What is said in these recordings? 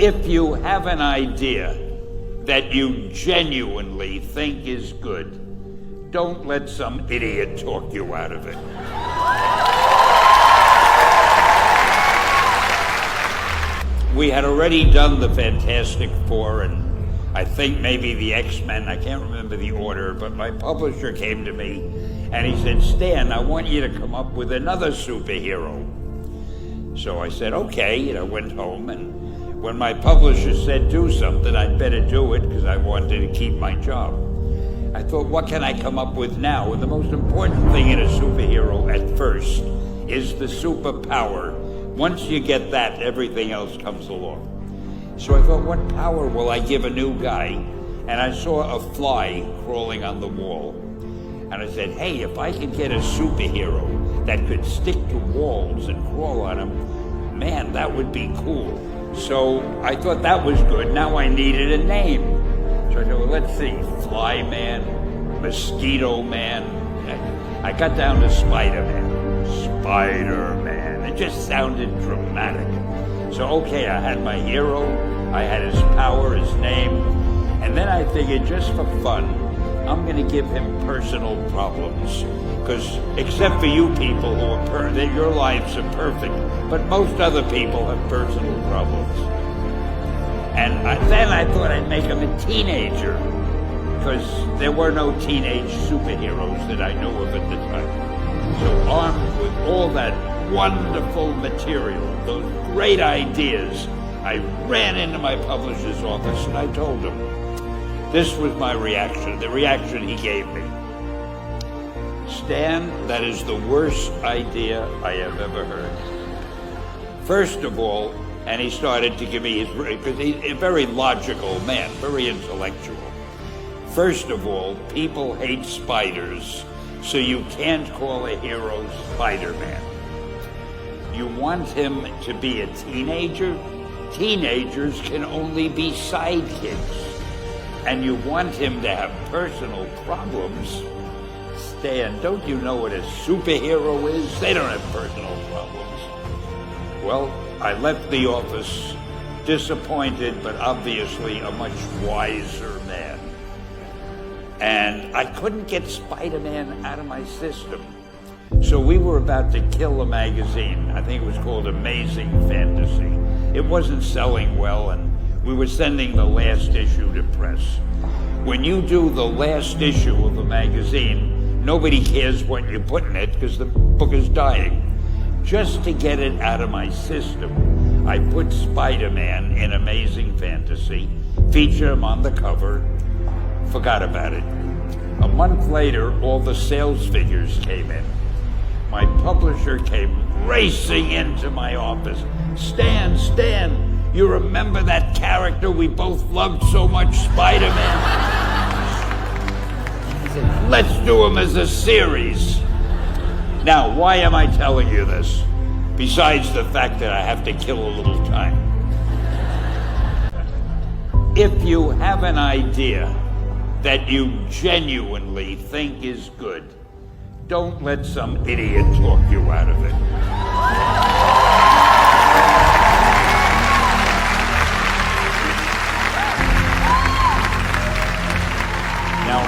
If you have an idea that you genuinely think is good, don't let some idiot talk you out of it. We had already done the Fantastic Four and I think maybe the X-Men, I can't remember the order, but my publisher came to me and he said, Stan, I want you to come up with another superhero. So I said, okay, and I went home, and when my publisher said do something, I'd better do it because I wanted to keep my job. I thought, what can I come up with now? And the most important thing in a superhero at first is the superpower. Once you get that, everything else comes along. So I thought, what power will I give a new guy? And I saw a fly crawling on the wall. And I said, hey, if I could get a superhero that could stick to walls and crawl on them, man, that would be cool. So I thought that was good. Now I needed a name. So I thought, well, let's see, Fly Man, Mosquito Man. I got down to Spider-Man. Spider-Man. It just sounded dramatic. So, okay, I had my hero, I had his power, his name, and then I figured just for fun, I'm going to give him personal problems. Because except for you people who are that your lives are perfect, but most other people have personal problems. And then I thought I'd make him a teenager, because there were no teenage superheroes that I knew of at the time. So armed with all that wonderful material, those great ideas, I ran into my publisher's office and I told him. This was my reaction, the reaction he gave me. Stan, that is the worst idea I have ever heard. First of all, and he started to give me his, because he's a very logical man, very intellectual. First of all, people hate spiders, so you can't call a hero Spider-Man. You want him to be a teenager? Teenagers can only be sidekicks. And you want him to have personal problems? Stan, don't you know what a superhero is? They don't have personal problems. Well, I left the office disappointed, but obviously a much wiser man. And I couldn't get Spider-Man out of my system. So we were about to kill a magazine. I think it was called Amazing Fantasy. It wasn't selling well, and we were sending the last issue to press. When you do the last issue of a magazine, nobody cares what you put in it because the book is dying. Just to get it out of my system, I put Spider-Man in Amazing Fantasy, featured him on the cover, forgot about it. A month later, all the sales figures came in. My publisher came racing into my office. Stan, you remember that character we both loved so much, Spider-Man? He said, let's do him as a series. Now, why am I telling you this? Besides the fact that I have to kill a little time. If you have an idea that you genuinely think is good, don't let some idiot talk you out of it. Now,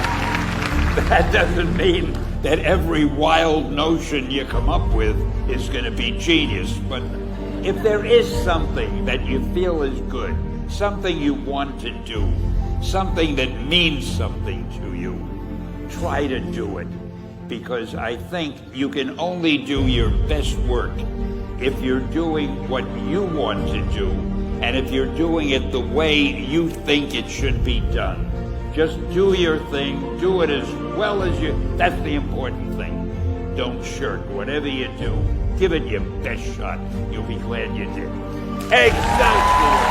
that doesn't mean that every wild notion you come up with is going to be genius, but if there is something that you feel is good, something you want to do, something that means something to you, try to do it. Because I think you can only do your best work if you're doing what you want to do, and if you're doing it the way you think it should be done. Just do your thing, do it as well as that's the important thing. Don't shirk. Whatever you do, give it your best shot. You'll be glad you did. Excelsior!